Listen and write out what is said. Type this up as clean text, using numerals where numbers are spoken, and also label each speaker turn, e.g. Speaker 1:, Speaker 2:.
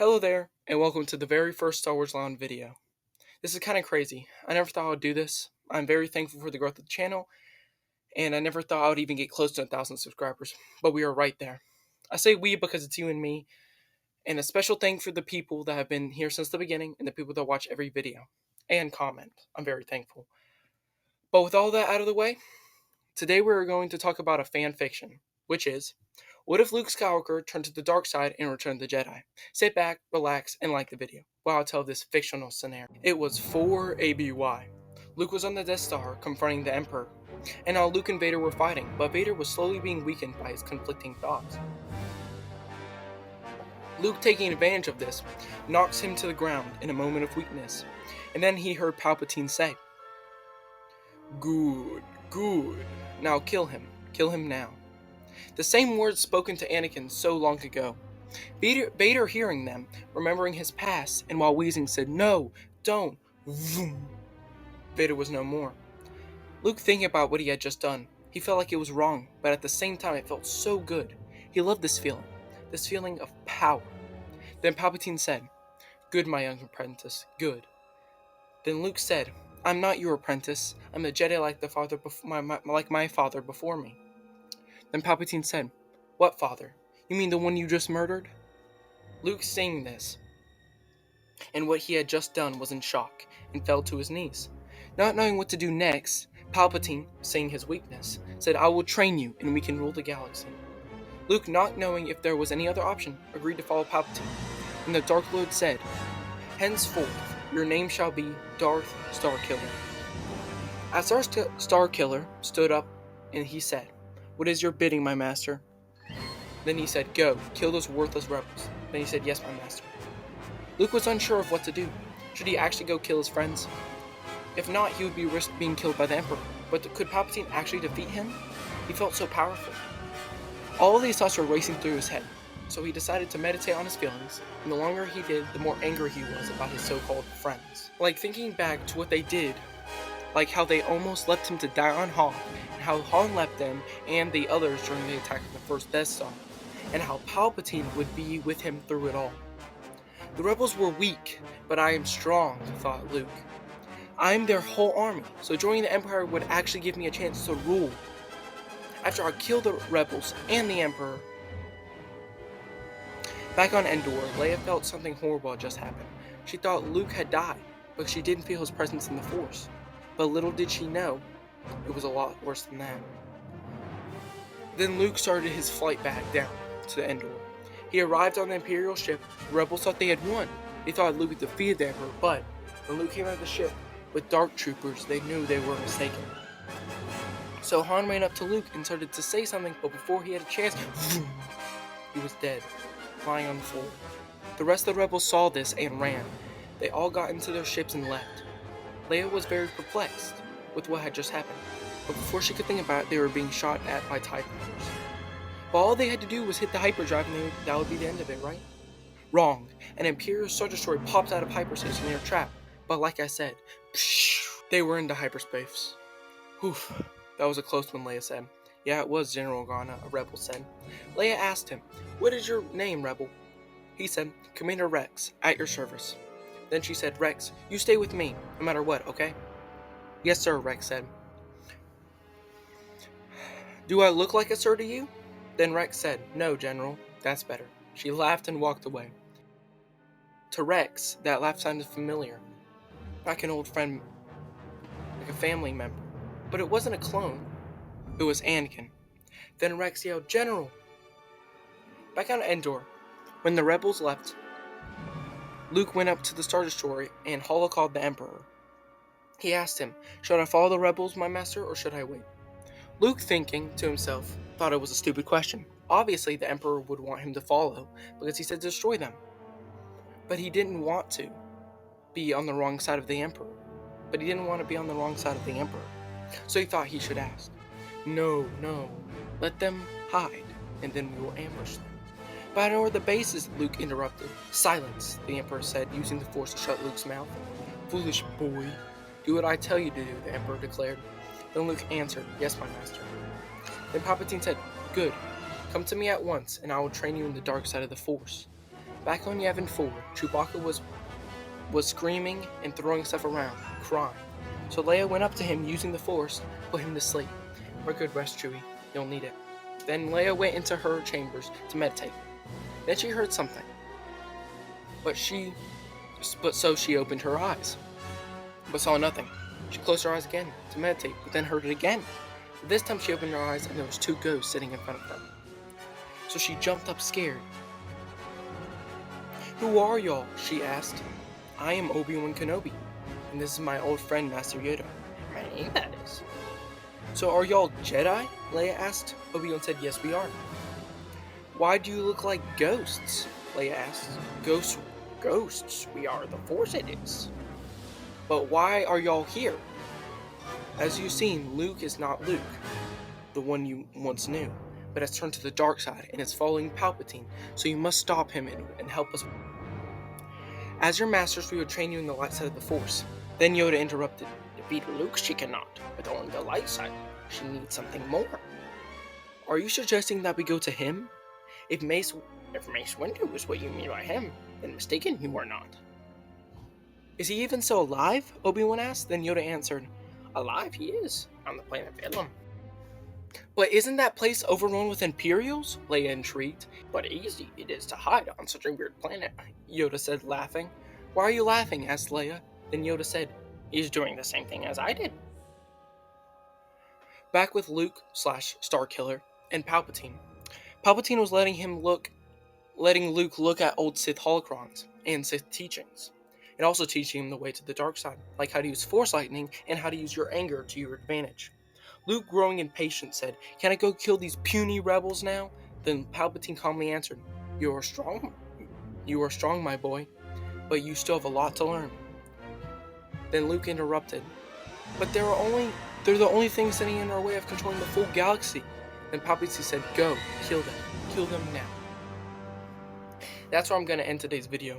Speaker 1: Hello there, and welcome to the very first Star Wars Lounge video. This is kind of crazy. I never thought I would do this. I'm very thankful for the growth of the channel, and I never thought I would even get close to 1,000 subscribers, but we are right there. I say we because it's you and me, and a special thank for the people that have been here since the beginning, and the people that watch every video, and comment. I'm very thankful. But with all that out of the way, today we're going to talk about a fan fiction, which is, what if Luke Skywalker turned to the dark side and returned the Jedi? Sit back, relax, and like the video while I tell this fictional scenario. It was 4 ABY. Luke was on the Death Star confronting the Emperor, and now Luke and Vader were fighting, but Vader was slowly being weakened by his conflicting thoughts. Luke, taking advantage of this, knocks him to the ground in a moment of weakness, and then he heard Palpatine say, "Good, good. Now kill him now." The same words spoken to Anakin so long ago. Vader hearing them, remembering his past, and while wheezing said, "No, don't." Vroom. Vader was no more. Luke, thinking about what he had just done, he felt like it was wrong, but at the same time it felt so good. He loved this feeling of power. Then Palpatine said, "Good, my young apprentice, good." Then Luke said, "I'm not your apprentice. I'm a Jedi like my father before me." Then Palpatine said, "What father? You mean the one you just murdered?" Luke, seeing this, and what he had just done, was in shock, and fell to his knees. Not knowing what to do next, Palpatine, seeing his weakness, said, "I will train you, and we can rule the galaxy." Luke, not knowing if there was any other option, agreed to follow Palpatine, and the Dark Lord said, "Henceforth, your name shall be Darth Starkiller." As Darth Starkiller stood up, and he said, "What is your bidding, my master?" Then he said, "Go, kill those worthless rebels." Then he said, "Yes, my master." Luke was unsure of what to do. Should he actually go kill his friends? If not, he would be risked being killed by the Emperor. But could Palpatine actually defeat him? He felt so powerful. All of these thoughts were racing through his head, so he decided to meditate on his feelings, and the longer he did, the more angry he was about his so-called friends. Like thinking back to what they did, like how they almost left him to die on Hoth, and how Han left them and the others during the attack of the first Death Star, and how Palpatine would be with him through it all. The rebels were weak, but I am strong, thought Luke. I am their whole army, so joining the Empire would actually give me a chance to rule. After I kill the rebels and the Emperor. Back on Endor, Leia felt something horrible had just happened. She thought Luke had died, but she didn't feel his presence in the Force. But little did she know, it was a lot worse than that. Then Luke started his flight back down to Endor. He arrived on the Imperial ship. The rebels thought they had won. They thought Luke had defeated the Emperor, but when Luke came out of the ship with dark troopers, they knew they were mistaken. So Han ran up to Luke and started to say something, but before he had a chance, he was dead, lying on the floor. The rest of the rebels saw this and ran. They all got into their ships and left. Leia was very perplexed with what had just happened, but before she could think about it, they were being shot at by TIE fighters. But all they had to do was hit the hyperdrive and that would be the end of it, right? Wrong. An Imperial Star Destroyer popped out of hyperspace and they were trapped. But like I said, they were into hyperspace. Whew, that was a close one, Leia said. Yeah, it was, General Organa, a rebel said. Leia asked him, "What is your name, rebel?" He said, "Commander Rex, at your service." Then she said, "Rex, you stay with me, no matter what, okay?" "Yes, sir," Rex said. "Do I look like a sir to you?" Then Rex said, "No, General, that's better." She laughed and walked away. To Rex, that laugh sounded familiar, like an old friend, like a family member. But it wasn't a clone. It was Anakin. Then Rex yelled, "General!" Back on Endor, when the rebels left, Luke went up to the Star Destroyer and called the Emperor. He asked him, "Should I follow the rebels, my master, or should I wait?" Luke, thinking to himself, thought it was a stupid question. Obviously, the Emperor would want him to follow, because he said destroy them. But he didn't want to be on the wrong side of the Emperor. So he thought he should ask. No, let them hide, and then we will ambush them." "But I know where the base is," Luke interrupted. "Silence," the Emperor said, using the Force to shut Luke's mouth. "Foolish boy. Do what I tell you to do," the Emperor declared. Then Luke answered, "Yes, my master." Then Palpatine said, "Good. Come to me at once, and I will train you in the dark side of the Force." Back on Yavin 4, Chewbacca was screaming and throwing stuff around, crying. So Leia went up to him using the Force, put him to sleep. For a good rest, Chewie. You'll need it. Then Leia went into her chambers to meditate. Then she heard something. But so she opened her eyes, but saw nothing. She closed her eyes again to meditate, but then heard it again. This time she opened her eyes and there was 2 ghosts sitting in front of her. So she jumped up scared. "Who are y'all?" she asked. "I am Obi-Wan Kenobi, and this is my old friend Master Yoda." "My name, that is." "So are y'all Jedi?" Leia asked. Obi-Wan said, "Yes, we are." "Why do you look like ghosts?" Leia asked. Ghosts? We are the Force, it is." "But why are y'all here?" "As you've seen, Luke is not Luke, the one you once knew, but has turned to the dark side and is following Palpatine, so you must stop him and help us. As your masters, we would train you in the light side of the Force." Then Yoda interrupted. "Defeat Luke she cannot, with only the light side. She needs something more." "Are you suggesting that we go to him? If Mace Windu is what you mean by him, then mistaken you are not." "Is he even still alive?" Obi-Wan asked. Then Yoda answered, "Alive he is, on the planet Ilum." "But isn't that place overrun with Imperials?" Leia intrigued. "But easy it is to hide on such a weird planet," Yoda said, laughing. "Why are you laughing?" asked Leia. Then Yoda said, "He's doing the same thing as I did." Back with Luke/Starkiller and Palpatine. Palpatine was letting Luke look at old Sith holocrons and Sith teachings, and also teaching him the way to the dark side, like how to use Force lightning and how to use your anger to your advantage. Luke, growing impatient, said, "Can I go kill these puny rebels now?" Then Palpatine calmly answered, You are strong, my boy, but you still have a lot to learn." Then Luke interrupted, "But they're the only thing standing in our way of controlling the full galaxy." Then Palpatine said, "Go, kill them now." That's where I'm going to end today's video.